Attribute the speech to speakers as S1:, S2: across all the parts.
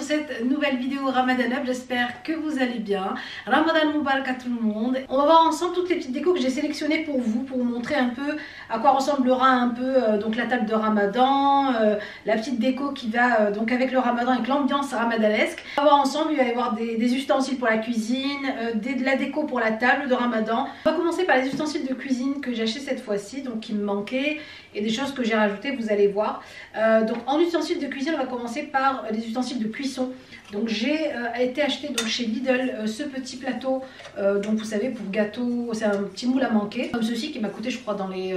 S1: cette nouvelle vidéo Ramadan Up. J'espère que vous allez bien. Ramadan Mubarak à tout le monde. On va voir ensemble toutes les petites décos que j'ai sélectionnées pour vous montrer un peu à quoi ressemblera un peu donc la table de Ramadan, la petite déco qui va donc avec le Ramadan, avec l'ambiance ramadanesque. On va voir ensemble, il va y avoir des ustensiles pour la cuisine, de la déco pour la table de Ramadan. On va commencer par les ustensiles de cuisine que j'ai acheté cette fois-ci, donc qui me manquaient, et des choses que j'ai rajoutées, vous allez voir. Donc en ustensiles de cuisine, on va commencer par les ustensiles de cuisson. Donc j'ai été acheter donc chez Lidl ce petit plateau, donc vous savez pour gâteau, c'est un petit moule à manquer, comme ceci qui m'a coûté je crois dans les...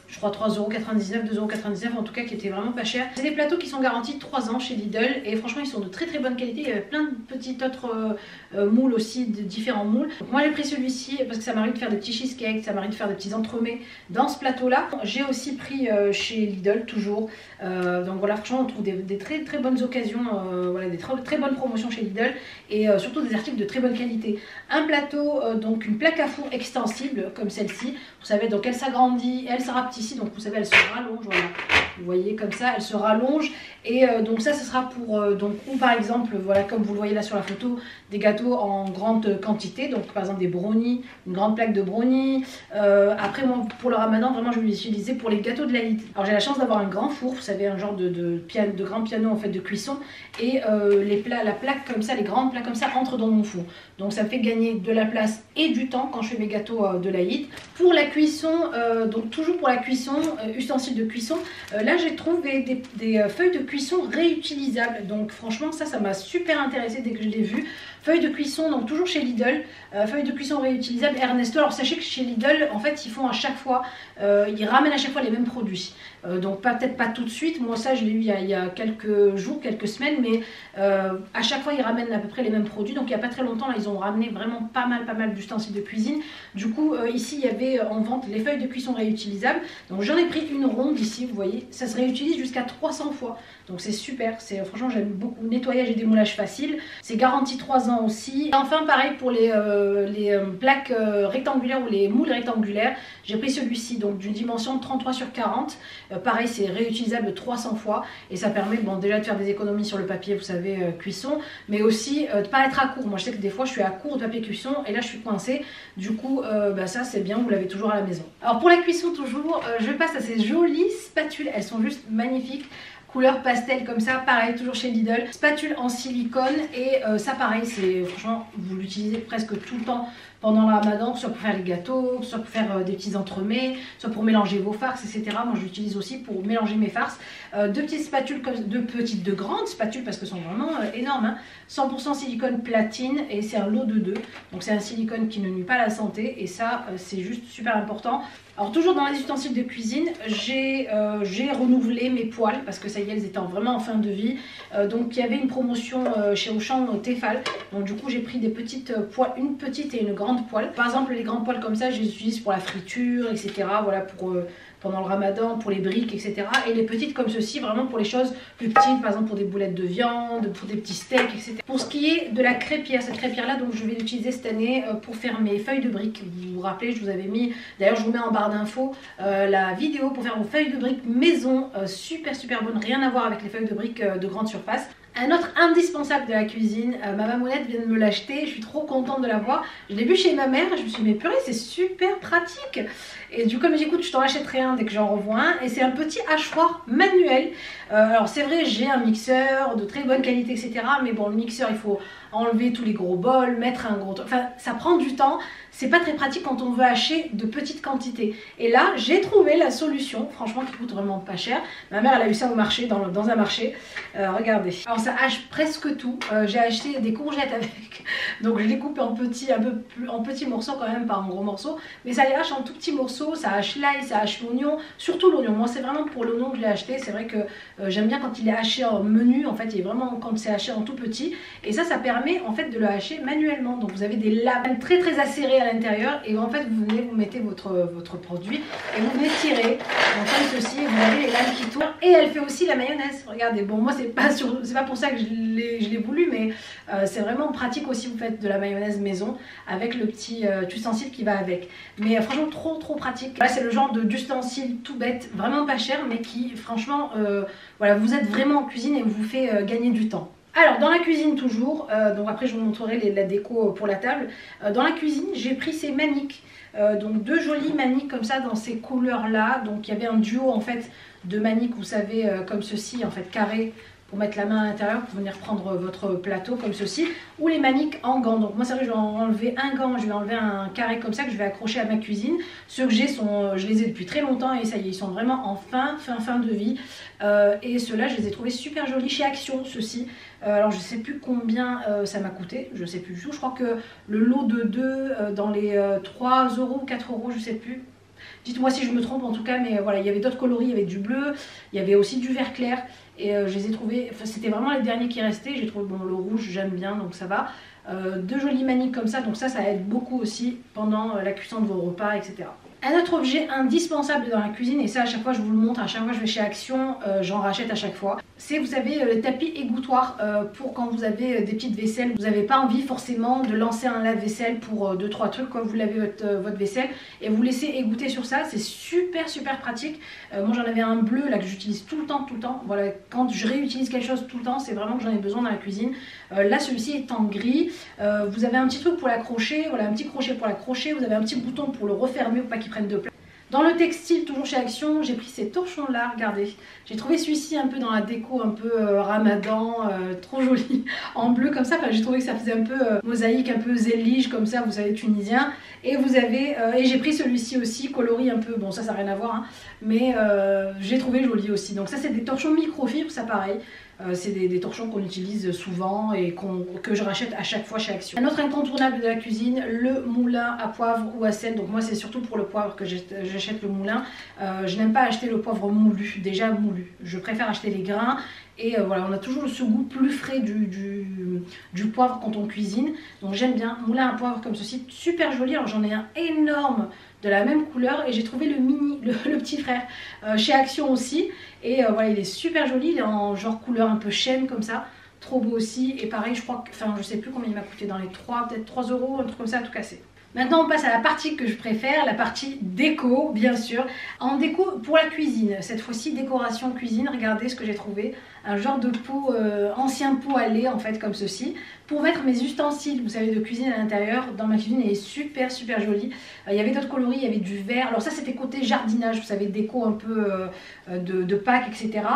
S1: je crois 3,99€, 2,99€, en tout cas qui était vraiment pas cher. C'est des plateaux qui sont garantis 3 ans chez Lidl et franchement ils sont de très bonne qualité. Il y avait plein de petits autres moules aussi, de différents moules. Donc moi j'ai pris celui-ci parce que ça m'arrive de faire des petits cheesecakes, ça m'arrive de faire des petits entremets dans ce plateau là. J'ai aussi pris chez Lidl toujours. Donc voilà, franchement on trouve des très bonnes occasions, voilà, des très bonnes promotions chez Lidl et surtout des articles de très bonne qualité. Un plateau, donc une plaque à four extensible comme celle-ci. Vous savez, donc elle s'agrandit, elle sera petite. Ici, donc vous savez elle se rallonge, voilà, vous voyez comme ça elle se rallonge et donc ça ce sera pour donc ou par exemple voilà comme vous le voyez là sur la photo, des gâteaux en grande quantité, donc par exemple des brownies, une grande plaque de brownies. Après moi pour le Ramadan vraiment je vais l'utiliser pour les gâteaux de l'Aïd. Alors j'ai la chance d'avoir un grand four, vous savez un genre de grand piano en fait de cuisson et la plaque comme ça, les grandes plaques comme ça entrent dans mon four, donc ça me fait gagner de la place et du temps quand je fais mes gâteaux de l'Aïd. Pour la cuisson, donc toujours pour la cuisson, ustensiles de cuisson, là j'ai trouvé des feuilles de cuisson réutilisables, donc franchement ça m'a super intéressé dès que je l'ai vu. Feuilles de cuisson, donc toujours chez Lidl, feuilles de cuisson réutilisables Ernesto. Alors sachez que chez Lidl en fait ils font à chaque fois, ils ramènent à chaque fois les mêmes produits, donc peut-être pas tout de suite, moi ça je l'ai eu il y a quelques jours, quelques semaines, mais à chaque fois ils ramènent à peu près les mêmes produits. Donc il n'y a pas très longtemps là ils ont ramené vraiment pas mal d'ustensiles de cuisine. Du coup ici il y avait en vente les feuilles de cuisson réutilisables, donc j'en ai pris une ronde ici, vous voyez, ça se réutilise jusqu'à 300 fois, donc c'est super, franchement j'aime beaucoup. Nettoyage et démoulage facile, c'est garanti 3 ans aussi. Et enfin pareil pour les plaques rectangulaires ou les moules rectangulaires, j'ai pris celui-ci donc d'une dimension de 33 sur 40, pareil c'est réutilisable 300 fois et ça permet bon déjà de faire des économies sur le papier, vous savez, cuisson, mais aussi de pas être à court. Moi je sais que des fois je suis à court de papier cuisson et là je suis coincée, du coup ça c'est bien, vous l'avez toujours à la maison. Alors pour la cuisson toujours, je passe à ces jolies spatules, elles sont juste magnifiques, couleur pastel comme ça, pareil toujours chez Lidl, spatule en silicone et ça pareil c'est franchement vous l'utilisez presque tout le temps pendant le Ramadan, soit pour faire les gâteaux, soit pour faire des petits entremets, soit pour mélanger vos farces, etc. Moi je l'utilise aussi pour mélanger mes farces. Deux petites spatules, de grandes spatules parce que sont vraiment énormes, hein. 100% silicone platine et c'est un lot de 2, donc c'est un silicone qui ne nuit pas à la santé et ça c'est juste super important. Alors toujours dans les ustensiles de cuisine, j'ai renouvelé mes poêles parce que ça y est, elles étaient vraiment en fin de vie. Donc il y avait une promotion chez Auchan Tefal, donc du coup j'ai pris des petites poêles, une petite et une grande poêle. Par exemple les grandes poêles comme ça, je les utilise pour la friture, etc. Voilà, pour pendant le Ramadan, pour les briques, etc. Et les petites comme ceci, vraiment pour les choses plus petites, par exemple pour des boulettes de viande, pour des petits steaks, etc. Pour ce qui est de la crêpière, cette crêpière là, donc je vais l'utiliser cette année pour faire mes feuilles de briques. Vous vous rappelez, je vous avais mis, d'ailleurs je vous mets en barre d'infos la vidéo pour faire vos feuilles de briques maison, super bonne, rien à voir avec les feuilles de briques de grande surface. Un autre indispensable de la cuisine, ma mamounette vient de me l'acheter, je suis trop contente de l'avoir. Je l'ai vu chez ma mère, je me suis dit mais purée c'est super pratique. Et du coup elle me dit écoute je t'en achèterai un dès que j'en revois un. Et c'est un petit hachoir manuel. Alors c'est vrai j'ai un mixeur de très bonne qualité etc. Mais bon le mixeur il faut enlever tous les gros bols, mettre un gros... Enfin ça prend du temps. C'est pas très pratique quand on veut hacher de petites quantités. Et là, j'ai trouvé la solution, franchement, qui coûte vraiment pas cher. Ma mère, elle a eu ça au marché, dans un marché. Regardez. Alors, ça hache presque tout. J'ai acheté des courgettes avec. Donc, je les coupe en petits morceaux quand même, pas en gros morceaux. Mais ça les hache en tout petits morceaux. Ça hache l'ail, ça hache l'oignon. Surtout l'oignon. Moi, c'est vraiment pour l'oignon que je l'ai acheté. C'est vrai que j'aime bien quand il est haché en menu. En fait, il est vraiment quand c'est haché en tout petit. Et ça permet en fait de le hacher manuellement. Donc, vous avez des lames très acérées à l'intérieur et en fait vous mettez votre produit et vous venez tirer donc comme ceci et vous avez les lames qui tournent et elle fait aussi la mayonnaise. Regardez, bon moi c'est pas pour ça que je l'ai voulu, mais c'est vraiment pratique aussi, vous faites de la mayonnaise maison avec le petit ustensile qui va avec. Mais franchement trop pratique. Là c'est le genre d'ustensile tout bête, vraiment pas cher mais qui franchement voilà, vous êtes vraiment en cuisine et vous fait gagner du temps. Alors dans la cuisine toujours, donc après je vous montrerai la déco pour la table. Dans la cuisine j'ai pris ces maniques, donc deux jolies maniques comme ça dans ces couleurs là. Donc il y avait un duo en fait de maniques, vous savez, comme ceci en fait carré, pour mettre la main à l'intérieur pour venir prendre votre plateau comme ceci, ou les maniques en gants. Donc moi c'est vrai que je vais enlever un gant, je vais enlever un carré comme ça que je vais accrocher à ma cuisine. Ceux que j'ai sont, je les ai depuis très longtemps et ça y est, ils sont vraiment en fin de vie. Et ceux-là je les ai trouvés super jolis chez Action, ceux-ci. Alors je sais plus combien ça m'a coûté, je sais plus du tout. Je crois que le lot de deux dans les 3 € ou 4 €, je sais plus. Dites-moi si je me trompe en tout cas, mais voilà, il y avait d'autres coloris, il y avait du bleu, il y avait aussi du vert clair. Et je les ai trouvés, enfin, c'était vraiment les derniers qui restaient. J'ai trouvé, bon, le rouge j'aime bien, donc ça va. Deux jolies maniques comme ça, donc ça aide beaucoup aussi pendant la cuisson de vos repas, etc. Un autre objet indispensable dans la cuisine, et ça à chaque fois je vous le montre, à chaque fois je vais chez Action, j'en rachète à chaque fois. C'est, vous savez, le tapis égouttoir pour quand vous avez des petites vaisselles. Vous n'avez pas envie forcément de lancer un lave-vaisselle pour 2-3 trucs quand vous lavez votre vaisselle et vous laissez égoutter sur ça. C'est super pratique. Moi j'en avais un bleu là que j'utilise tout le temps. Voilà, quand je réutilise quelque chose tout le temps, c'est vraiment que j'en ai besoin dans la cuisine. Là celui-ci est en gris. Vous avez un petit truc pour l'accrocher, voilà, un petit crochet pour l'accrocher. Vous avez un petit bouton pour le refermer pour pas qu'il prenne de place. Dans le textile, toujours chez Action, j'ai pris ces torchons là, regardez. J'ai trouvé celui-ci un peu dans la déco, un peu ramadan, trop joli, en bleu comme ça. Enfin, j'ai trouvé que ça faisait un peu mosaïque, un peu zélige comme ça, vous savez, tunisien. Et vous avez, et j'ai pris celui-ci aussi, coloris un peu, bon ça n'a rien à voir, hein, mais j'ai trouvé joli aussi. Donc ça c'est des torchons microfibres, ça pareil. C'est des torchons qu'on utilise souvent et que je rachète à chaque fois chez Action. Un autre incontournable de la cuisine, le moulin à poivre ou à sel. Donc moi c'est surtout pour le poivre que j'achète le moulin. Je n'aime pas acheter le poivre moulu, déjà moulu. Je préfère acheter les grains. Et voilà, on a toujours ce goût plus frais du poivre quand on cuisine. Donc j'aime bien. Moulin à poivre comme ceci, super joli. Alors j'en ai un énorme de la même couleur et j'ai trouvé le mini, le petit frère chez Action aussi. Et voilà, il est super joli, il est en genre couleur un peu chêne comme ça. Trop beau aussi. Et pareil, je crois que, enfin je sais plus combien il m'a coûté, dans les 3, peut-être 3 €, un truc comme ça à tout casser. Maintenant on passe à la partie que je préfère, la partie déco bien sûr. En déco pour la cuisine, cette fois-ci décoration cuisine, regardez ce que j'ai trouvé. Un genre de pot, ancien pot à lait en fait comme ceci. Pour mettre mes ustensiles, vous savez, de cuisine à l'intérieur, dans ma cuisine, elle est super jolie. Il y avait d'autres coloris, il y avait du vert. Alors ça c'était côté jardinage, vous savez, déco un peu de Pâques, etc.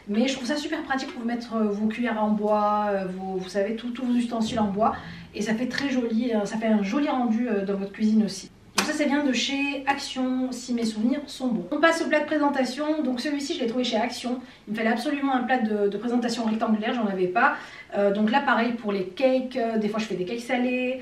S1: Mais je trouve ça super pratique pour mettre vos cuillères en bois, vous savez, tous vos ustensiles en bois. Et ça fait très joli, ça fait un joli rendu dans votre cuisine aussi. Donc ça vient de chez Action, si mes souvenirs sont bons. On passe au plat de présentation. Donc celui-ci je l'ai trouvé chez Action. Il me fallait absolument un plat de présentation rectangulaire, j'en avais pas. Donc là pareil pour les cakes, des fois je fais des cakes salés,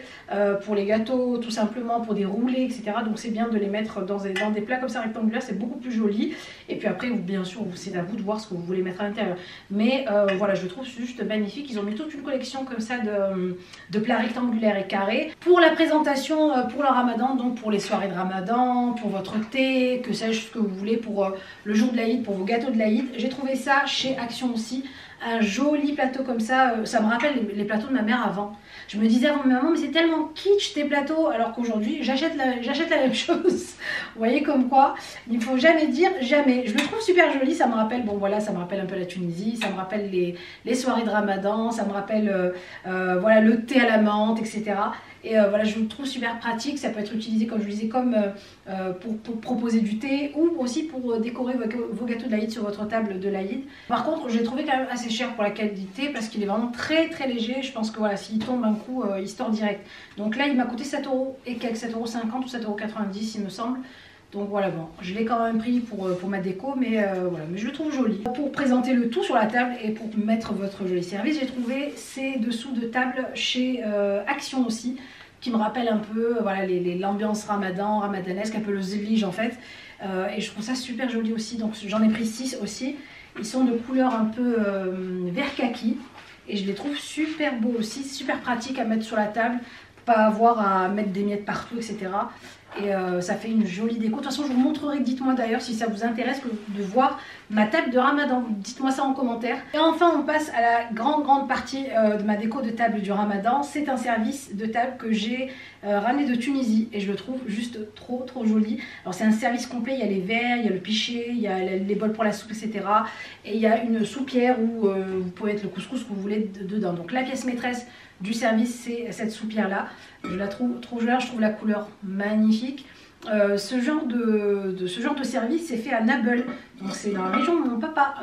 S1: pour les gâteaux tout simplement, pour des roulés, etc. Donc c'est bien de les mettre dans des plats comme ça rectangulaires, c'est beaucoup plus joli. Et puis après bien sûr c'est à vous de voir ce que vous voulez mettre à l'intérieur. Mais voilà, je le trouve juste magnifique. Ils ont mis toute une collection comme ça de plats rectangulaires et carrés. Pour la présentation, pour le ramadan, donc pour les soirées de ramadan, pour votre thé, que sais-je, ce que vous voulez pour le jour de l'Aïd, pour vos gâteaux de l'Aïd. J'ai trouvé ça chez Action aussi. Un joli plateau comme ça, ça me rappelle les plateaux de ma mère avant. Je me disais avant, maman, mais c'est tellement kitsch tes plateaux, alors qu'aujourd'hui j'achète la même chose. Vous voyez comme quoi, il ne faut jamais dire jamais. Je le trouve super joli, ça me rappelle, bon voilà, ça me rappelle un peu la Tunisie, ça me rappelle les soirées de Ramadan, ça me rappelle voilà, le thé à la menthe, etc. Et voilà, je le trouve super pratique. Ça peut être utilisé, comme je vous disais, comme pour proposer du thé ou aussi pour décorer vos gâteaux de l'Aïd sur votre table de l'Aïd. Par contre, je l'ai trouvé quand même assez cher pour la qualité parce qu'il est vraiment très léger. Je pense que voilà, s'il tombe un coup, il sort direct. Donc là, il m'a coûté 7 € et quelques, 7,50 € ou 7,90 € il me semble. Donc voilà, bon, je l'ai quand même pris pour ma déco, mais voilà, mais je le trouve joli. Pour présenter le tout sur la table et pour mettre votre joli service, j'ai trouvé ces dessous de table chez Action aussi, qui me rappellent un peu voilà, l'ambiance ramadanesque, un peu le zélige en fait. Et je trouve ça super joli aussi, donc j'en ai pris 6 aussi. Ils sont de couleur un peu vert kaki et je les trouve super beaux aussi, super pratiques à mettre sur la table, pas avoir à mettre des miettes partout, etc. Et ça fait une jolie déco. De toute façon je vous montrerai, dites-moi d'ailleurs si ça vous intéresse de voir ma table de Ramadan. Dites-moi ça en commentaire. Et enfin on passe à la grande partie de ma déco de table du Ramadan. C'est un service de table que j'ai ramené de Tunisie et je le trouve juste trop joli. Alors c'est un service complet, il y a les verres, il y a le pichet, il y a les bols pour la soupe, etc. Et il y a une soupière où vous pouvez mettre le couscous que vous voulez dedans. Donc la pièce maîtresse du service, c'est cette soupière là. Je la trouve trop jolie, je trouve la couleur magnifique. Ce genre de service c'est fait à Nabeul, donc c'est dans la région de mon papa,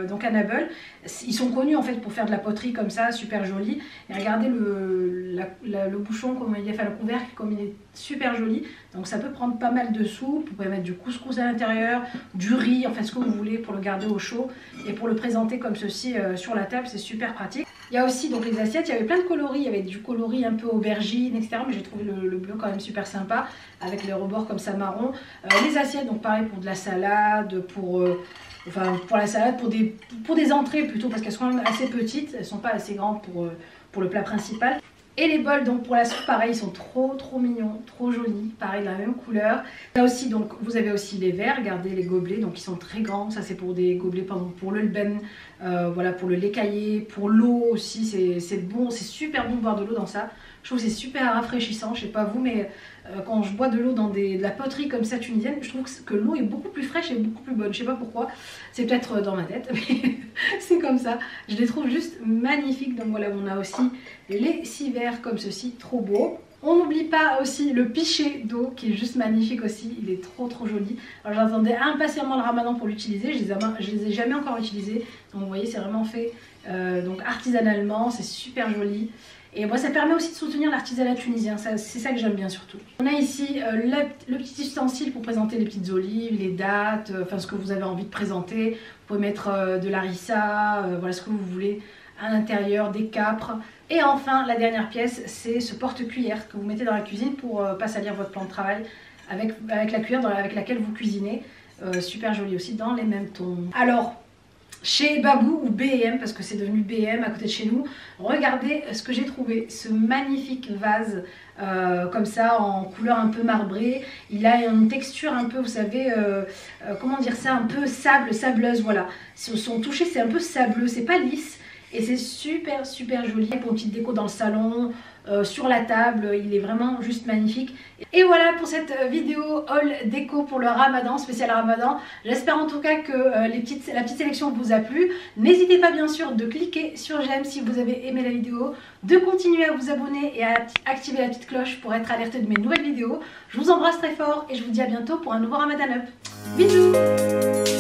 S1: donc à Nabeul. Ils sont connus en fait pour faire de la poterie comme ça, super joli. Et regardez le bouchon, comme il est, enfin le couvercle, comme il est super joli. Donc ça peut prendre pas mal de soupe. Vous pouvez mettre du couscous à l'intérieur, du riz, enfin ce que vous voulez pour le garder au chaud et pour le présenter comme ceci sur la table, c'est super pratique. Il y a aussi donc les assiettes, il y avait plein de coloris, il y avait du coloris un peu aubergine, etc. Mais j'ai trouvé le bleu quand même super sympa, avec les rebords comme ça marron. Les assiettes, donc pareil pour de la salade, pour la salade, pour des entrées plutôt, parce qu'elles sont quand même assez petites, elles ne sont pas assez grandes pour le plat principal. Et les bols donc pour la soupe, pareil, ils sont trop mignons, trop jolis, pareil de la même couleur. Là aussi donc vous avez aussi les verres, regardez les gobelets, donc ils sont très grands. Ça c'est pour des gobelets pour le lben, voilà, pour le lait caillé, pour l'eau aussi, c'est bon, c'est super bon de boire de l'eau dans ça. Je trouve que c'est super rafraîchissant, je sais pas vous, mais quand je bois de l'eau dans de la poterie comme ça tunisienne, je trouve que l'eau est beaucoup plus fraîche et beaucoup plus bonne. Je sais pas pourquoi, c'est peut-être dans ma tête, mais c'est comme ça. Je les trouve juste magnifiques. Donc voilà, on a aussi les 6 verres comme ceci, trop beau. On n'oublie pas aussi le pichet d'eau qui est juste magnifique aussi, il est trop joli. Alors j'attendais impatiemment le Ramadan pour l'utiliser, je les ai jamais encore utilisés. Donc vous voyez, c'est vraiment fait donc artisanalement, c'est super joli. Et moi ça permet aussi de soutenir l'artisanat tunisien, c'est ça que j'aime bien surtout. On a ici le petit ustensile pour présenter les petites olives, les dattes, enfin ce que vous avez envie de présenter. Vous pouvez mettre de l'harissa, voilà ce que vous voulez à l'intérieur, des capres. Et enfin la dernière pièce, c'est ce porte-cuillère que vous mettez dans la cuisine pour pas salir votre plan de travail avec la cuillère avec laquelle vous cuisinez. Super joli aussi dans les mêmes tons. Alors chez Babou ou B&M, parce que c'est devenu B&M à côté de chez nous, regardez ce que j'ai trouvé, ce magnifique vase comme ça en couleur un peu marbrée. Il a une texture un peu, vous savez, comment dire ça, un peu sableuse, voilà. Son toucher c'est un peu sableux, c'est pas lisse. Et c'est super joli pour une petite déco dans le salon, sur la table, il est vraiment juste magnifique. Et voilà pour cette vidéo haul déco pour le Ramadan, spécial Ramadan. J'espère en tout cas que la petite sélection vous a plu. N'hésitez pas bien sûr de cliquer sur j'aime si vous avez aimé la vidéo, de continuer à vous abonner et à activer la petite cloche pour être alerté de mes nouvelles vidéos. Je vous embrasse très fort et je vous dis à bientôt pour un nouveau Ramadan Up. Bisous!